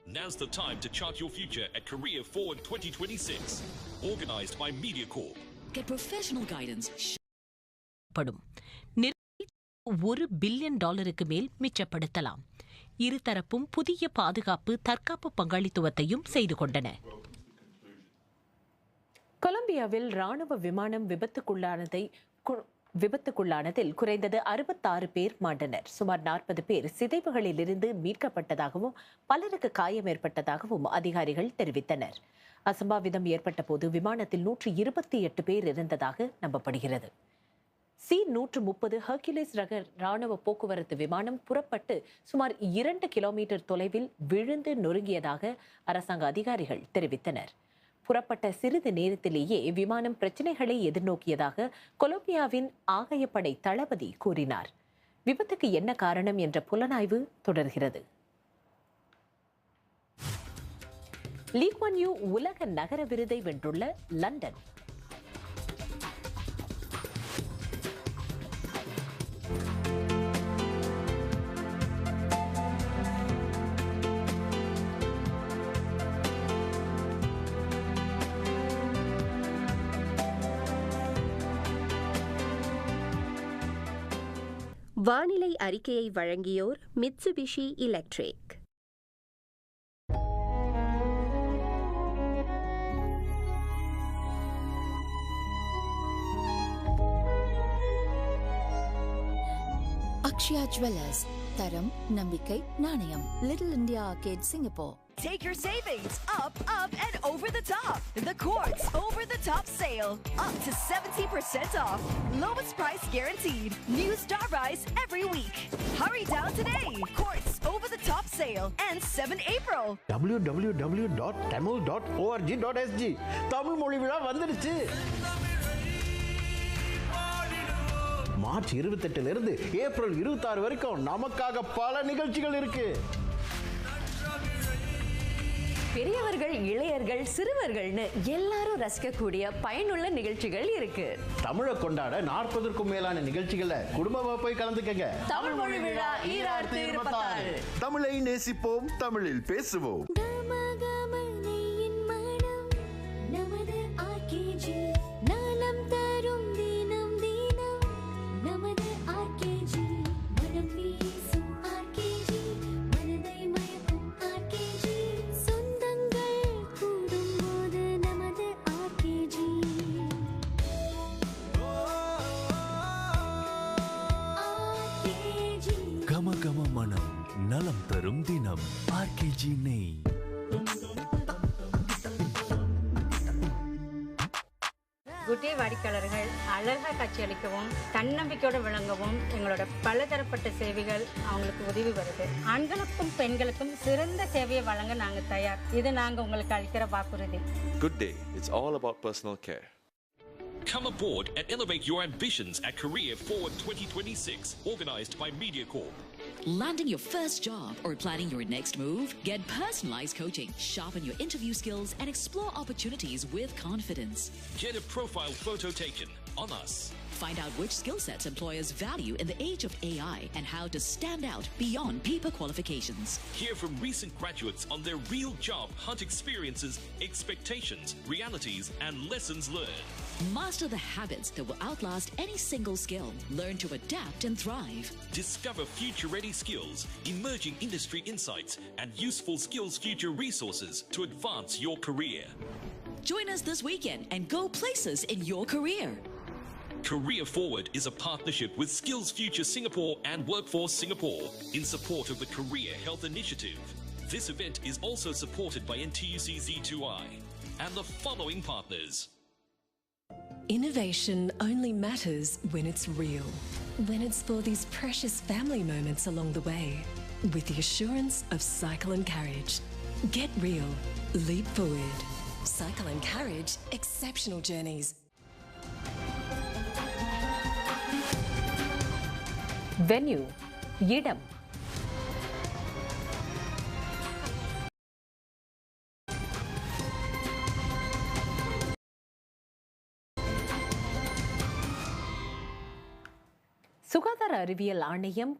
Now's the time to chart your future at Career Forward 2026. Organized by MediaCorp. Get professional guidance. படும் $1 billion மேல் மிச்சப்படுத்தலாம். இருதரப்பும் புதிய பாதுகாப்பு தற்காப்பு பங்காளித்துவத்தையும் செய்து கொண்டன. கொலம்பியாவில் ராணுவ விமானம் விபத்துக்குள்ளானதில் குறைந்தது 66 பேர் மாண்டனர். சுமார் 40 பேர் சிதைவுகளில் இருந்து மீட்கப்பட்டதாகவும் பலருக்கு காயம் ஏற்பட்டதாகவும் அதிகாரிகள் தெரிவித்தனர். அசம்பாவிதம் ஏற்பட்ட போது விமானத்தில் 128 பேர் இருந்ததாக நம்பப்படுகிறது. C-130 ஹெர்குலிஸ் ரக ராணுவ போக்குவரத்து விமானம் புறப்பட்டு சுமார் 2 கிலோமீட்டர் தொலைவில் விழுந்து நொறுங்கியதாக அரசாங்க அதிகாரிகள் தெரிவித்தனர். புறப்பட்ட சிறிது நேரத்திலேயே விமானம் பிரச்சினைகளை எதிர்நோக்கியதாக கொலம்பியாவின் ஆகாயப்படை தளபதி கூறினார். விபத்துக்கு என்ன காரணம் என்ற புலனாய்வு தொடர்கிறது. லீ குவான் யூ உலக நகர விருதை வென்றுள்ள லண்டன். வானிலை அறிக்கையை வழங்கியோர் மிட்சுபிஷி எலக்ட்ரிக். அக்ஷயா ஜுவல்லர்ஸ், தரம், நம்பிக்கை, நாணயம். Little India arcade, Singapore. Take your savings up, and over the top. The Quartz Over the Top sale. Up to 70% off. Lowest price guaranteed. New star rise every week. Hurry down today. Quartz Over the Top sale ends 7 April. www.tamil.org.sg Tamil மொழி விழா வந்துருச்சு. March 28 இருந்து April 26 வரைக்கும் நமக்காக பல நிகழ்ச்சிகள் இருக்கு. பெரியவர்கள், இளையர்கள், சிறுவர்கள்னு எல்லாரும் ரசிக்கக்கூடிய பயனுள்ள நிகழ்ச்சிகள் இருக்கு. தமிழை கொண்டாட 40க்கும் மேலான நிகழ்ச்சிகளை குடும்பமா போய் கலந்துக்கங்க. தமிழ் மொழி விழா 2026. தமிழை நேசிப்போம், தமிழில் பேசுவோம். கமகம மனம், நலம் தரும் தினம். ஆர்கேஜி நெய். குட்டே வாடிக்கையாளர்கள் அழகா காட்சியளிக்கவும் தன்னம்பிக்கையோடு விளங்கவும் எங்களோட பலதரப்பட்ட சேவைகள் அவங்களுக்கு உதவி வருது. ஆண்களுக்கும் பெண்களுக்கும் சிறந்த சேவையை வழங்க நாங்கள் தயார். இது நாங்கள் உங்களுக்கு அளிக்கிற வாக்குறுதி. Good day. It's all about personal care. Come aboard and elevate your ambitions at Career Forward 2026, organized by MediaCorp. Landing your first job or planning your next move? Get personalized coaching, sharpen your interview skills, and explore opportunities with confidence. Get a profile photo taken on us. Find out which skill sets employers value in the age of AI and how to stand out beyond paper qualifications. Hear from recent graduates on their real job hunt experiences, expectations, realities, and lessons learned. Master the habits that will outlast any single skill. Learn to adapt and thrive. Discover future-ready skills, emerging industry insights, and useful skills future resources to advance your career. Join us this weekend and go places in your career. Career Forward is a partnership with Skills Future Singapore and Workforce Singapore in support of the Career Health Initiative. This event is also supported by NTUC Z2I and the following partners. Innovation only matters when it's real. When it's for these precious family moments along the way. With the assurance of Cycle and Carriage. Get real. Leap forward. Cycle and Carriage. Exceptional journeys. Venue, இடம். சுகாதார அறிவியல் ஆணையம்